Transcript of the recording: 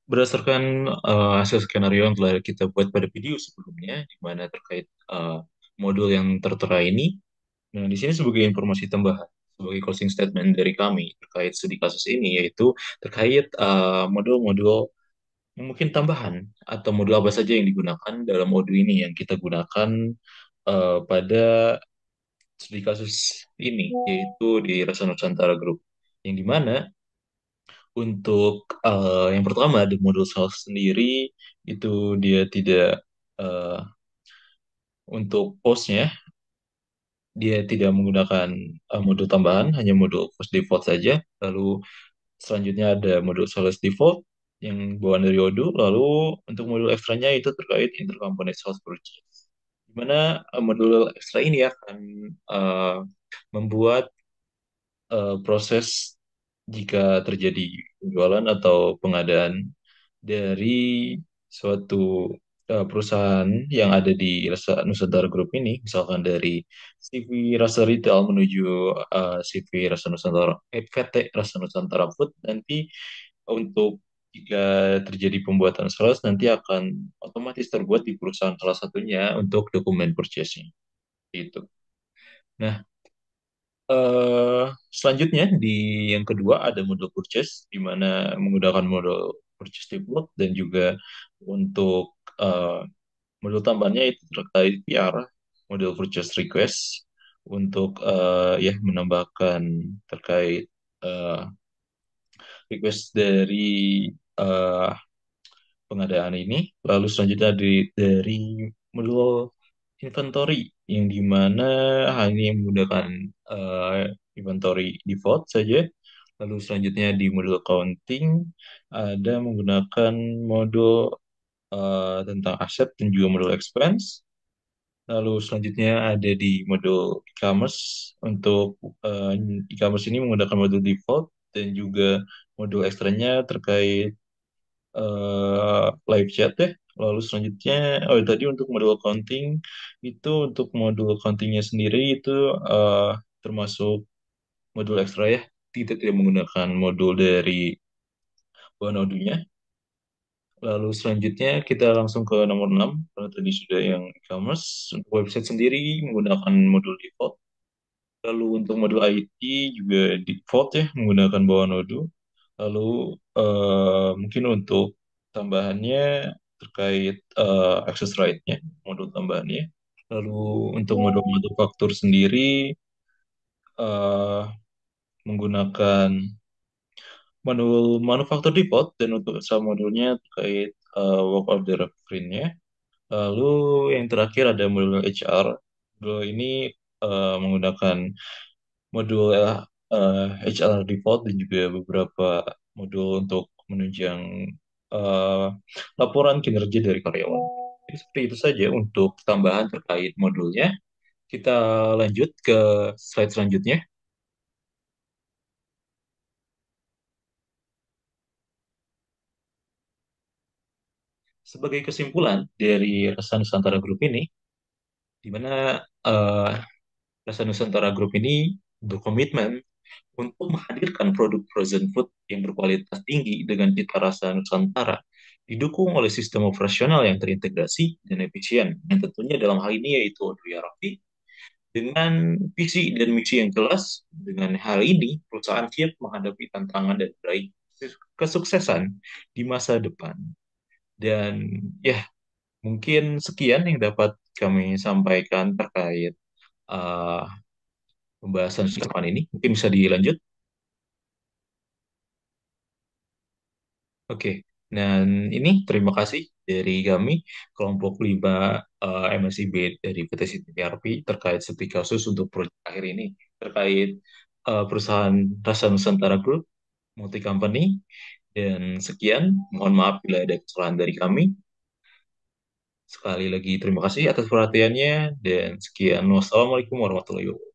Berdasarkan hasil skenario yang telah kita buat pada video sebelumnya, di mana terkait modul yang tertera ini, nah di sini sebagai informasi tambahan, sebagai closing statement dari kami terkait studi kasus ini, yaitu terkait modul-modul mungkin tambahan atau modul apa saja yang digunakan dalam modul ini yang kita gunakan pada studi kasus ini, yaitu di Rasa Nusantara Group, yang dimana untuk yang pertama di modul sales sendiri itu dia tidak eh, untuk postnya dia tidak menggunakan modul tambahan, hanya modul post default saja. Lalu selanjutnya ada modul sales default yang bawaan dari Odoo. Lalu untuk modul ekstranya itu terkait intercomponent sales purchase. Di mana modul ekstra ini akan eh, membuat proses jika terjadi penjualan atau pengadaan dari suatu perusahaan yang ada di Rasa Nusantara Group ini, misalkan dari CV Rasa Retail menuju CV Rasa Nusantara, PT Rasa Nusantara Food, nanti untuk jika terjadi pembuatan sales nanti akan otomatis terbuat di perusahaan salah satunya untuk dokumen purchasing itu. Nah, selanjutnya di yang kedua ada model purchase di mana menggunakan model purchase default dan juga untuk eh, model tambahannya itu terkait PR model purchase request untuk ya menambahkan terkait eh, request dari eh, pengadaan ini. Lalu selanjutnya dari modul inventory yang dimana hal ini menggunakan inventory default saja. Lalu selanjutnya di modul accounting ada menggunakan modul tentang aset dan juga modul expense. Lalu selanjutnya ada di modul e-commerce. Untuk eh, e-commerce ini menggunakan modul default dan juga modul ekstranya terkait live chat ya. Lalu selanjutnya, oh tadi untuk modul accounting itu untuk modul accountingnya sendiri itu eh, termasuk modul ekstra ya. Kita tidak menggunakan modul dari Nodunya. Lalu selanjutnya kita langsung ke nomor 6 karena tadi sudah yang e-commerce. Untuk website sendiri menggunakan modul default. Lalu untuk modul IT juga default ya menggunakan bawah nodu. Lalu mungkin untuk tambahannya terkait access right-nya, modul tambahannya. Lalu untuk modul manufaktur sendiri eh, menggunakan modul manufaktur default dan untuk submodulnya terkait work order print-nya. Lalu yang terakhir ada modul HR. Modul ini menggunakan modul HR default dan juga beberapa modul untuk menunjang eh, laporan kinerja dari karyawan. Jadi seperti itu saja untuk tambahan terkait modulnya. Kita lanjut ke slide selanjutnya. Sebagai kesimpulan dari Rasa Nusantara Group ini, di mana eh, Rasa Nusantara Group ini berkomitmen untuk menghadirkan produk frozen food yang berkualitas tinggi dengan cita rasa Nusantara, didukung oleh sistem operasional yang terintegrasi dan efisien, yang tentunya dalam hal ini yaitu Odoo Raffi, dengan visi dan misi yang jelas. Dengan hal ini, perusahaan siap menghadapi tantangan dan meraih kesuksesan di masa depan. Dan ya, mungkin sekian yang dapat kami sampaikan terkait uh, pembahasan singkat ini. Mungkin bisa dilanjut. Oke, dan ini terima kasih dari kami kelompok 5 MSIB dari PT CTRP terkait studi kasus untuk proyek akhir ini terkait perusahaan Rasa Nusantara Group multi company, dan sekian, mohon maaf bila ada kesalahan dari kami. Sekali lagi terima kasih atas perhatiannya dan sekian, wassalamualaikum warahmatullahi wabarakatuh.